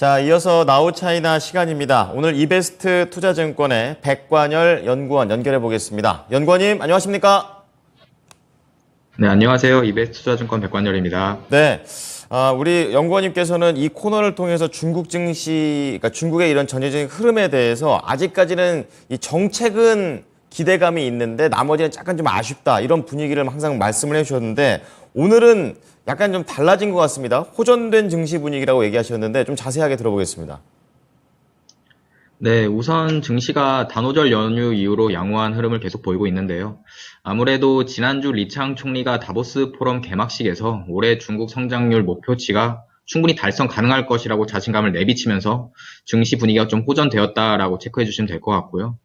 자, 이어서 나우차이나 시간입니다. 오늘 이베스트 투자증권의 백관열 연구원 연결해 보겠습니다. 연구원님, 안녕하십니까? 네, 안녕하세요. 이베스트 투자증권 백관열입니다. 네. 우리 연구원님께서는 이 코너를 통해서 중국 증시, 그러니까 중국의 이런 전체적인 흐름에 대해서 아직까지는 이 정책은 기대감이 있는데 나머지는 약간 좀 아쉽다. 이런 분위기를 항상 말씀을 해주셨는데 오늘은 약간 좀 달라진 것 같습니다. 호전된 증시 분위기라고 얘기하셨는데 좀 자세하게 들어보겠습니다. 네, 우선 증시가 단오절 연휴 이후로 양호한 흐름을 계속 보이고 있는데요. 아무래도 지난주 리창 총리가 다보스 포럼 개막식에서 올해 중국 성장률 목표치가 충분히 달성 가능할 것이라고 자신감을 내비치면서 증시 분위기가 좀 호전되었다라고 체크해 주시면 될 것 같고요.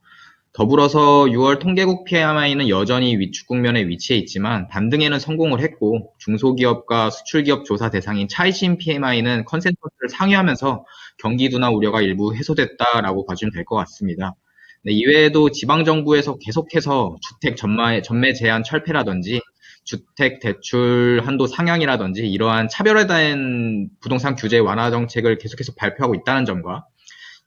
더불어서 6월 통계국 PMI는 여전히 위축 국면에 위치해 있지만 반등에는 성공을 했고 중소기업과 수출기업 조사 대상인 차이신 PMI는 컨센서스를 상회하면서 경기 둔화 우려가 일부 해소됐다라고 봐주면 될 것 같습니다. 네, 이외에도 지방정부에서 계속해서 주택 전매 제한 철폐라든지 주택 대출 한도 상향이라든지 이러한 차별화된 부동산 규제 완화 정책을 계속해서 발표하고 있다는 점과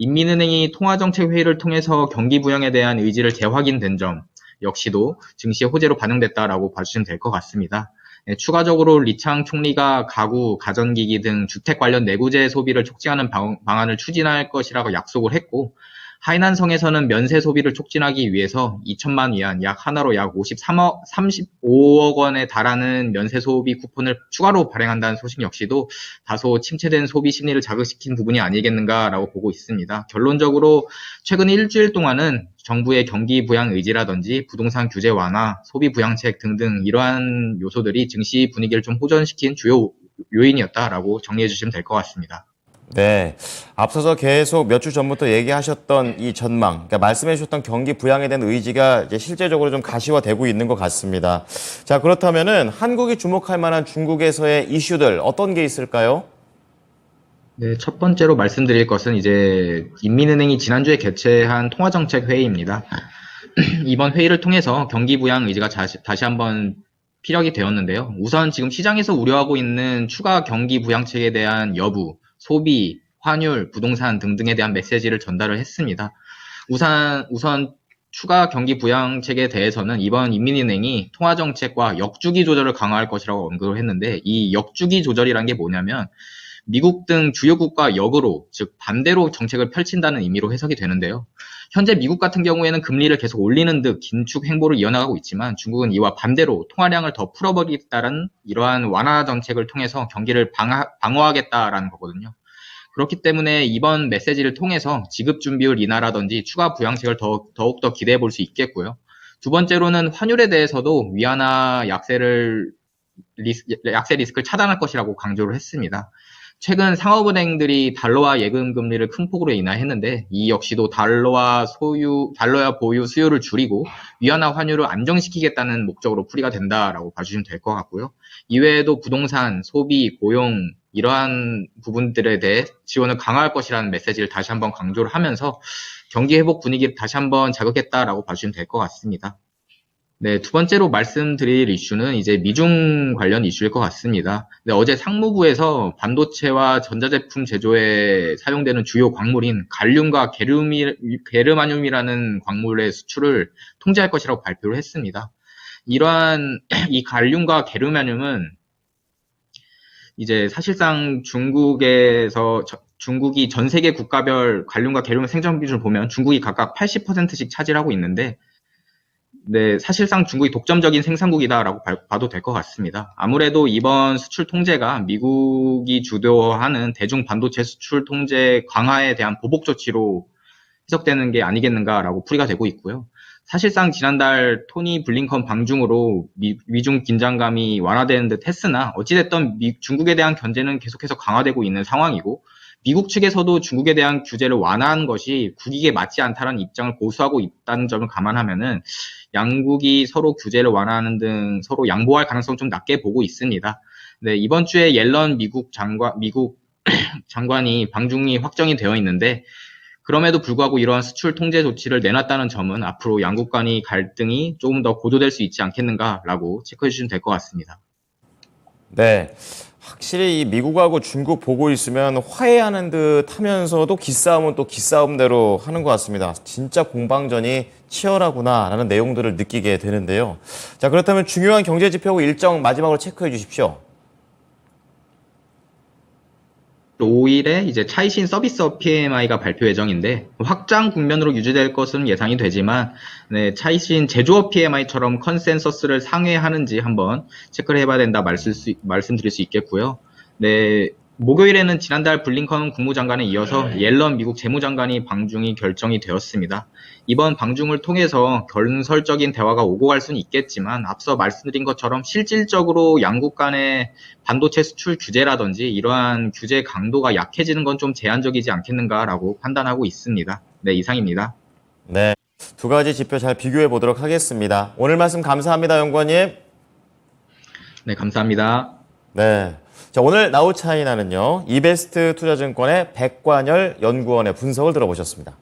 인민은행이 통화정책회의를 통해서 경기 부양에 대한 의지를 재확인된 점 역시도 증시의 호재로 반영됐다라고 봐주시면 될 것 같습니다. 네, 추가적으로 리창 총리가 가구, 가전기기 등 주택 관련 내구재 소비를 촉진하는 방안을 추진할 것이라고 약속을 했고 하이난성에서는 면세 소비를 촉진하기 위해서 2천만 위안, 약 하나로 약 35억 원에 달하는 면세 소비 쿠폰을 추가로 발행한다는 소식 역시도 다소 침체된 소비 심리를 자극시킨 부분이 아니겠는가라고 보고 있습니다. 결론적으로 최근 일주일 동안은 정부의 경기 부양 의지라든지 부동산 규제 완화, 소비 부양책 등등 이러한 요소들이 증시 분위기를 좀 호전시킨 주요 요인이었다라고 정리해 주시면 될 것 같습니다. 네. 앞서서 계속 몇 주 전부터 얘기하셨던 이 전망, 그러니까 말씀해 주셨던 경기 부양에 대한 의지가 이제 실제적으로 좀 가시화되고 있는 것 같습니다. 자, 그렇다면은 한국이 주목할 만한 중국에서의 이슈들 어떤 게 있을까요? 네, 첫 번째로 말씀드릴 것은 이제 인민은행이 지난주에 개최한 통화정책 회의입니다. 이번 회의를 통해서 경기 부양 의지가 다시 한번 피력이 되었는데요. 우선 지금 시장에서 우려하고 있는 추가 경기 부양책에 대한 여부, 소비, 환율, 부동산 등등에 대한 메시지를 전달을 했습니다. 우선 추가 경기 부양책에 대해서는 이번 인민은행이 통화정책과 역주기 조절을 강화할 것이라고 언급을 했는데 이 역주기 조절이란 게 뭐냐면 미국 등 주요국과 역으로, 즉 반대로 정책을 펼친다는 의미로 해석이 되는데요. 현재 미국 같은 경우에는 금리를 계속 올리는 듯 긴축 행보를 이어나가고 있지만 중국은 이와 반대로 통화량을 더 풀어버리겠다는 이러한 완화 정책을 통해서 경기를 방어하겠다라는 거거든요. 그렇기 때문에 이번 메시지를 통해서 지급 준비율 인하라든지 추가 부양책을 더욱더 기대해 볼 수 있겠고요. 두 번째로는 환율에 대해서도 위안화 약세 리스크를 차단할 것이라고 강조를 했습니다. 최근 상업은행들이 달러화 예금 금리를 큰 폭으로 인하했는데 이 역시도 달러화 보유 수요를 줄이고 위안화 환율을 안정시키겠다는 목적으로 풀이가 된다라고 봐주시면 될 것 같고요. 이외에도 부동산, 소비, 고용 이러한 부분들에 대해 지원을 강화할 것이라는 메시지를 다시 한번 강조를 하면서 경기 회복 분위기를 다시 한번 자극했다라고 봐주시면 될 것 같습니다. 네, 두 번째로 말씀드릴 이슈는 이제 미중 관련 이슈일 것 같습니다. 네, 어제 상무부에서 반도체와 전자제품 제조에 사용되는 주요 광물인 갈륨과 게르마늄이라는 광물의 수출을 통제할 것이라고 발표를 했습니다. 이러한 이 갈륨과 게르마늄은 이제 사실상 중국이 전 세계 국가별 갈륨과 게르마늄 생산 비중을 보면 중국이 각각 80%씩 차지하고 있는데 네, 사실상 중국이 독점적인 생산국이다라고 봐도 될 것 같습니다. 아무래도 이번 수출 통제가 미국이 주도하는 대중 반도체 수출 통제 강화에 대한 보복 조치로 해석되는 게 아니겠는가라고 풀이가 되고 있고요. 사실상 지난달 토니 블링컨 방중으로 미중 긴장감이 완화되는 듯 했으나 어찌됐든 중국에 대한 견제는 계속해서 강화되고 있는 상황이고 미국 측에서도 중국에 대한 규제를 완화한 것이 국익에 맞지 않다는 입장을 고수하고 있다는 점을 감안하면은 양국이 서로 규제를 완화하는 등 서로 양보할 가능성 좀 낮게 보고 있습니다. 네, 이번 주에 옐런 미국 장관이 방중이 확정이 되어 있는데 그럼에도 불구하고 이러한 수출 통제 조치를 내놨다는 점은 앞으로 양국 간의 갈등이 조금 더 고조될 수 있지 않겠는가라고 체크해 주시면 될 것 같습니다. 네. 확실히 이 미국하고 중국 보고 있으면 화해하는 듯 하면서도 기싸움은 또 기싸움대로 하는 것 같습니다. 진짜 공방전이 치열하구나라는 내용들을 느끼게 되는데요. 자, 그렇다면 중요한 경제 지표하고 일정 마지막으로 체크해 주십시오. 5일에 이제 차이신 서비스업 PMI가 발표 예정인데 확장 국면으로 유지될 것은 예상이 되지만 네, 차이신 제조업 PMI처럼 컨센서스를 상회하는지 한번 체크를 해봐야 된다 말씀드릴 수 있겠고요. 네, 목요일에는 지난달 블링컨 국무장관에 이어서 옐런 미국 재무장관이 방중이 결정이 되었습니다. 이번 방중을 통해서 건설적인 대화가 오고 갈 수는 있겠지만 앞서 말씀드린 것처럼 실질적으로 양국 간의 반도체 수출 규제라든지 이러한 규제 강도가 약해지는 건 좀 제한적이지 않겠는가라고 판단하고 있습니다. 네, 이상입니다. 네, 두 가지 지표 잘 비교해 보도록 하겠습니다. 오늘 말씀 감사합니다, 연구원님. 네, 감사합니다. 네. 자, 오늘 나우 차이나는요, 이베스트 투자증권의 백관열 연구원의 분석을 들어보셨습니다.